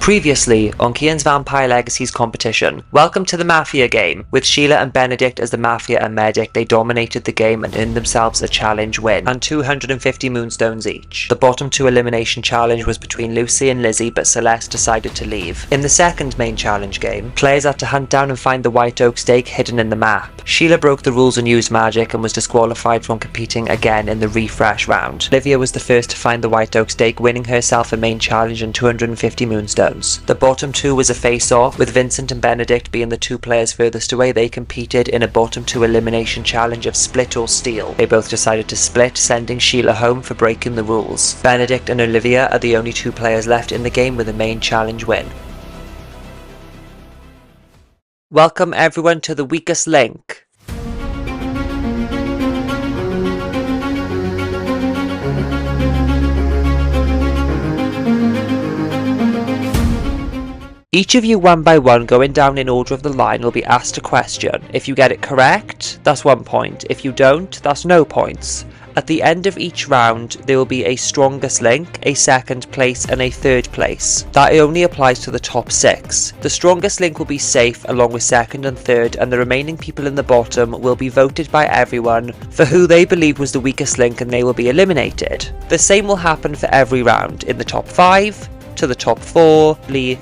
Previously on Kian's Vampire Legacies competition, welcome to the Mafia game. With Sheila and Benedict as the Mafia and Medic, they dominated the game and earned themselves a challenge win and 250 moonstones each. The bottom two elimination challenge was between Lucy and Lizzie, but Celeste decided to leave. In the second main challenge game, players had to hunt down and find the white oak stake hidden in the map. Sheila broke the rules and used magic and was disqualified from competing again in the refresh round. Olivia was the first to find the white oak stake, winning herself a main challenge and 250 moonstones. The bottom two was a face-off, with Vincent and Benedict being the two players furthest away. They competed in a bottom two elimination challenge of split or steal. They both decided to split, sending Sheila home for breaking the rules. Benedict and Olivia are the only two players left in the game with a main challenge win. Welcome everyone to the weakest link. Each of you one by one going down in order of the line will be asked a question. If you get it correct, that's 1 point. If you don't, that's no points. At the end of each round, there will be a strongest link, a second place and a third place. That only applies to the top 6. The strongest link will be safe along with second and third, and the remaining people in the bottom will be voted by everyone for who they believe was the weakest link, and they will be eliminated. The same will happen for every round, in the top 5, to the top 4,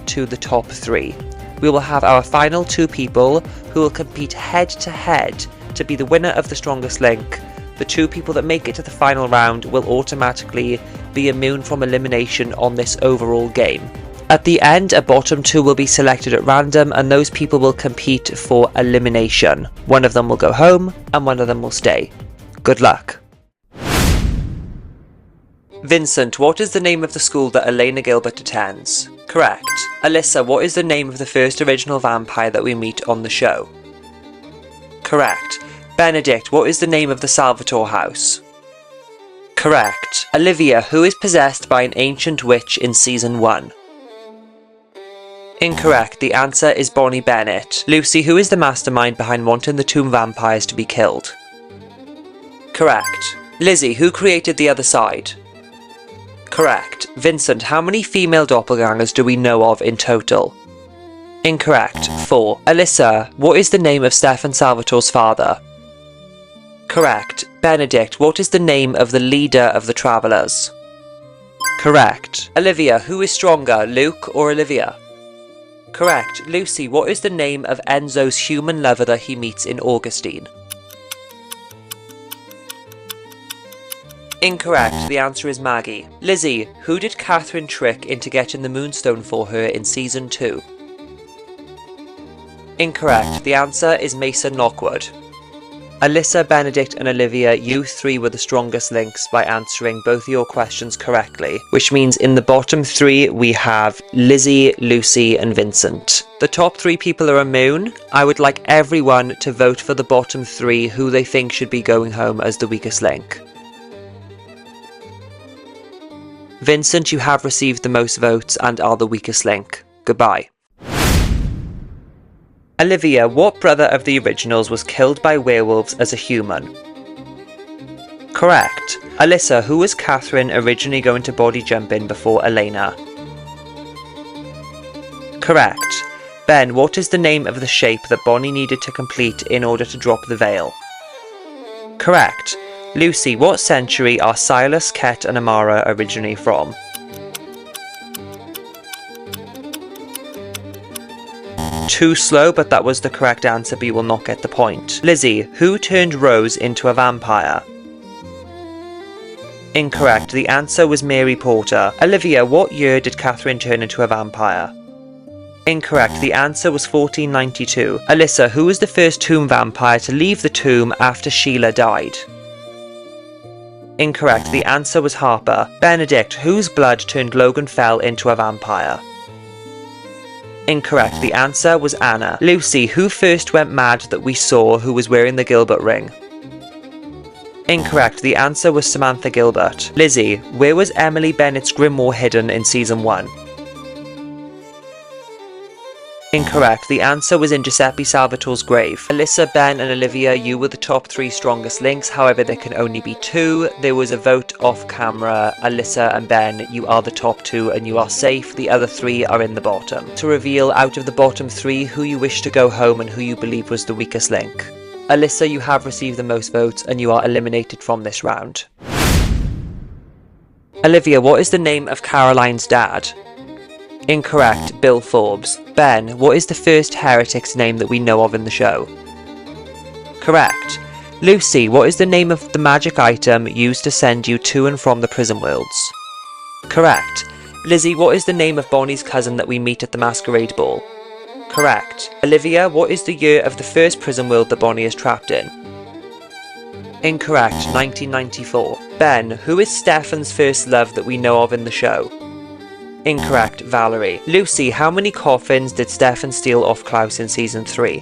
to the top 3. We will have our final 2 people who will compete head to head to be the winner of the strongest link. The 2 people that make it to the final round will automatically be immune from elimination on this overall game. At the end, a bottom 2 will be selected at random, and those people will compete for elimination. One of them will go home and one of them will stay. Good luck. Vincent, what is the name of the school that Elena Gilbert attends? Correct. Alyssa, what is the name of the first original vampire that we meet on the show? Correct. Benedict, what is the name of the Salvatore house? Correct. Olivia, who is possessed by an ancient witch in season 1? Incorrect. The answer is Bonnie Bennett. Lucy, who is the mastermind behind wanting the tomb vampires to be killed? Correct. Lizzie, who created the other side? Correct. Vincent, how many female doppelgangers do we know of in total? Incorrect. 4. Alyssa, what is the name of Stefan Salvatore's father? Correct. Benedict, what is the name of the leader of the Travelers? Correct. Olivia, who is stronger, Luke or Olivia? Correct. Lucy, what is the name of Enzo's human lover that he meets in Augustine? Incorrect. The answer is Maggie. Lizzie, who did Catherine trick into getting the moonstone for her in season 2? Incorrect. The answer is Mason Lockwood. Alyssa, Benedict and Olivia, you 3 were the strongest links by answering both your questions correctly, which means in the bottom 3 we have Lizzie, Lucy and Vincent. The top 3 people are immune. I would like everyone to vote for the bottom 3 who they think should be going home as the weakest link. Vincent, you have received the most votes and are the weakest link. Goodbye. Olivia, what brother of the originals was killed by werewolves as a human? Correct. Alyssa, who was Catherine originally going to body jump in before Elena? Correct. Ben, what is the name of the shape that Bonnie needed to complete in order to drop the veil? Correct. Lucy, what century are Silas, Ket and Amara originally from? Too slow, but that was the correct answer, but you will not get the point. Lizzie, who turned Rose into a vampire? Incorrect. The answer was Mary Porter. Olivia, what year did Catherine turn into a vampire? Incorrect. The answer was 1492. Alyssa, who was the first tomb vampire to leave the tomb after Sheila died? Incorrect. The answer was Harper. Benedict, whose blood turned Logan Fell into a vampire? Incorrect. The answer was Anna. Lucy, who first went mad that we saw who was wearing the Gilbert ring? Incorrect. The answer was Samantha Gilbert. Lizzie, where was Emily Bennett's grimoire hidden in season 1? Incorrect. The answer was in Giuseppe Salvatore's grave. Alyssa, Ben and Olivia, you were the top 3 strongest links, however there can only be 2. There was a vote off camera. Alyssa and Ben, you are the top 2 and you are safe. The other 3 are in the bottom. To reveal out of the bottom 3 who you wish to go home and who you believe was the weakest link. Alyssa, you have received the most votes and you are eliminated from this round. Olivia, what is the name of Caroline's dad? Incorrect. Bill Forbes. Ben, what is the first heretic's name that we know of in the show? Correct. Lucy, what is the name of the magic item used to send you to and from the prison worlds? Correct. Lizzie, what is the name of Bonnie's cousin that we meet at the masquerade ball? Correct. Olivia, what is the year of the first prison world that Bonnie is trapped in? Incorrect. 1994. Ben, who is Stefan's first love that we know of in the show? Incorrect. Valerie. Lucy, how many coffins did Stefan steal off Klaus in season 3?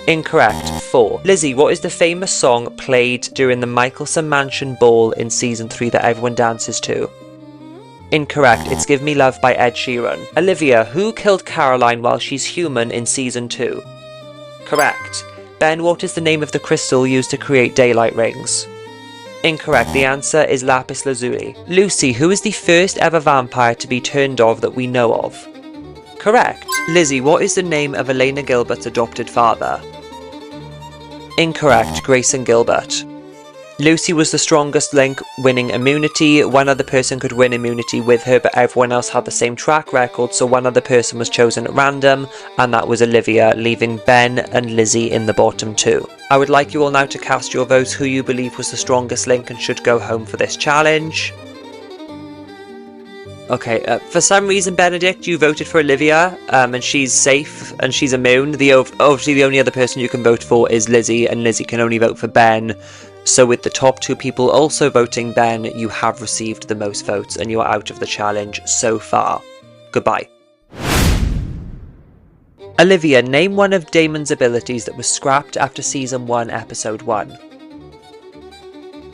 Incorrect. 4. Lizzie, what is the famous song played during the Michelson Mansion ball in season 3 that everyone dances to? Incorrect. It's Give Me Love by Ed Sheeran. Olivia, who killed Caroline while she's human in season 2? Correct. Ben, what is the name of the crystal used to create daylight rings? Incorrect. The answer is lapis lazuli. Lucy, who is the first ever vampire to be turned off that we know of? Correct. Lizzie, what is the name of Elena Gilbert's adopted father? Incorrect. Grayson Gilbert. Lucy was the strongest link, winning immunity. One other person could win immunity with her, but everyone else had the same track record, so one other person was chosen at random, and that was Olivia, leaving Ben and Lizzie in the bottom 2. I would like you all now to cast your votes who you believe was the strongest link and should go home for this challenge. Okay, for some reason, Benedict, you voted for Olivia, and she's safe, and she's immune. Obviously, the only other person you can vote for is Lizzie, and Lizzie can only vote for Ben. So with the top 2 people also voting Ben, you have received the most votes, and you are out of the challenge so far. Goodbye. Olivia, name one of Damon's abilities that was scrapped after Season 1, Episode 1.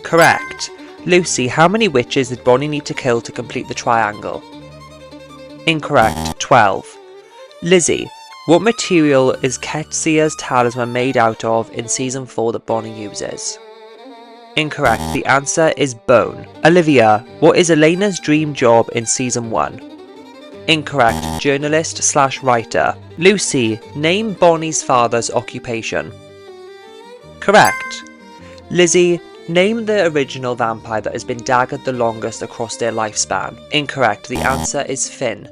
Correct. Lucy, how many witches did Bonnie need to kill to complete the triangle? Incorrect. 12. Lizzie, what material is Ketsia's talisman made out of in Season 4 that Bonnie uses? Incorrect. The answer is bone. Olivia, what is Elena's dream job in Season 1? Incorrect. Journalist/writer. Lucy, name Bonnie's father's occupation. Correct. Lizzie, name the original vampire that has been daggered the longest across their lifespan. Incorrect. The answer is Finn.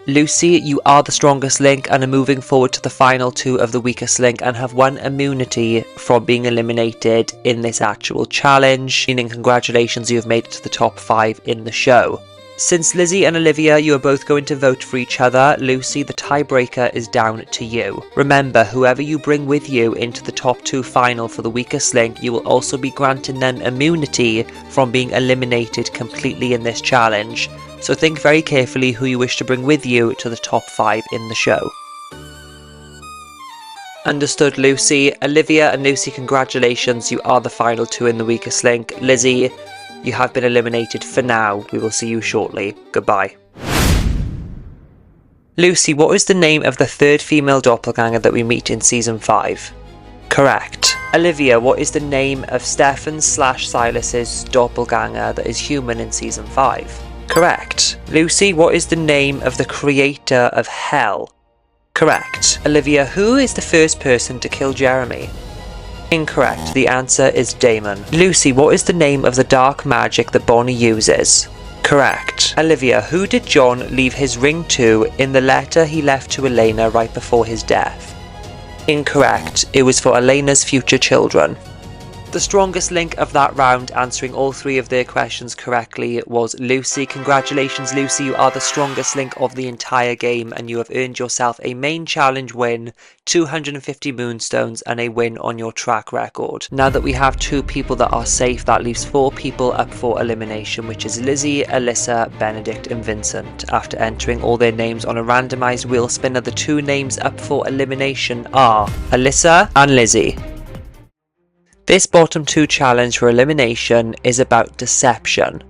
Lucy, you are the strongest link and are moving forward to the final 2 of the weakest link and have won immunity from being eliminated in this actual challenge, meaning congratulations, you have made it to the top 5 in the show. Since Lizzie and Olivia, you are both going to vote for each other, Lucy, the tiebreaker is down to you. Remember, whoever you bring with you into the top 2 final for the weakest link, you will also be granted them immunity from being eliminated completely in this challenge. So think very carefully who you wish to bring with you to the top 5 in the show. Understood, Lucy. Olivia and Lucy, congratulations, you are the final 2 in the weakest link. Lizzie, you have been eliminated for now. We will see you shortly. Goodbye. Lucy, what is the name of the 3rd female doppelganger that we meet in Season 5? Correct. Olivia, what is the name of Stefan/Silas's doppelganger that is human in Season 5? Correct. Lucy, what is the name of the creator of Hell? Correct. Olivia, who is the first person to kill Jeremy? Incorrect. The answer is Damon. Lucy, what is the name of the dark magic that Bonnie uses? Correct. Olivia, who did John leave his ring to in the letter he left to Elena right before his death? Incorrect. It was for Elena's future children. The strongest link of that round, answering all 3 of their questions correctly, was Lucy. Congratulations, Lucy, you are the strongest link of the entire game and you have earned yourself a main challenge win, 250 moonstones and a win on your track record. Now that we have 2 people that are safe, that leaves 4 people up for elimination, which is Lizzie, Alyssa, Benedict and Vincent. After entering all their names on a randomised wheel spinner, the 2 names up for elimination are Alyssa and Lizzie. This bottom 2 challenge for elimination is about deception.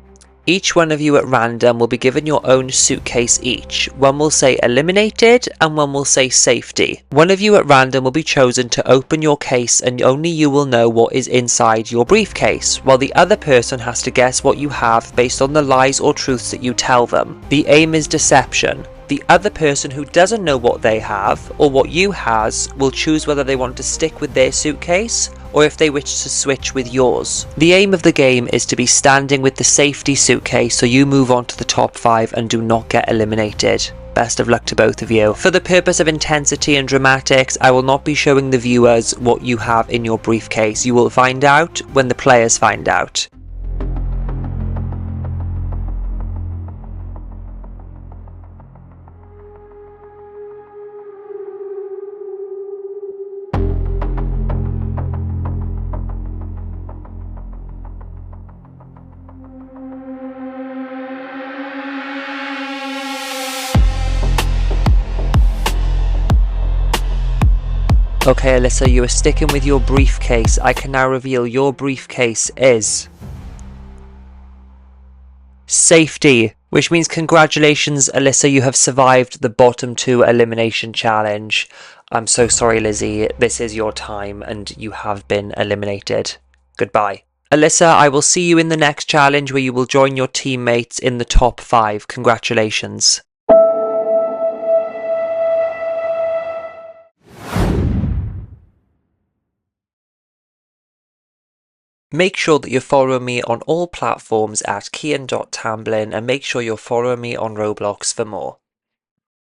Each one of you at random will be given your own suitcase each. One will say eliminated and one will say safety. One of you at random will be chosen to open your case and only you will know what is inside your briefcase, while the other person has to guess what you have based on the lies or truths that you tell them. The aim is deception. The other person who doesn't know what they have or what you has will choose whether they want to stick with their suitcase or if they wish to switch with yours. The aim of the game is to be standing with the safety suitcase so you move on to the top 5 and do not get eliminated. Best of luck to both of you. For the purpose of intensity and dramatics, I will not be showing the viewers what you have in your briefcase. You will find out when the players find out. Okay, Alyssa, you are sticking with your briefcase. I can now reveal your briefcase is safety, which means congratulations, Alyssa, you have survived the bottom 2 elimination challenge. I'm so sorry, Lizzie. This is your time and you have been eliminated. Goodbye. Alyssa, I will see you in the next challenge where you will join your teammates in the top 5. Congratulations. Make sure that you're following me on all platforms at Kian.Tamblyn and make sure you're following me on Roblox for more.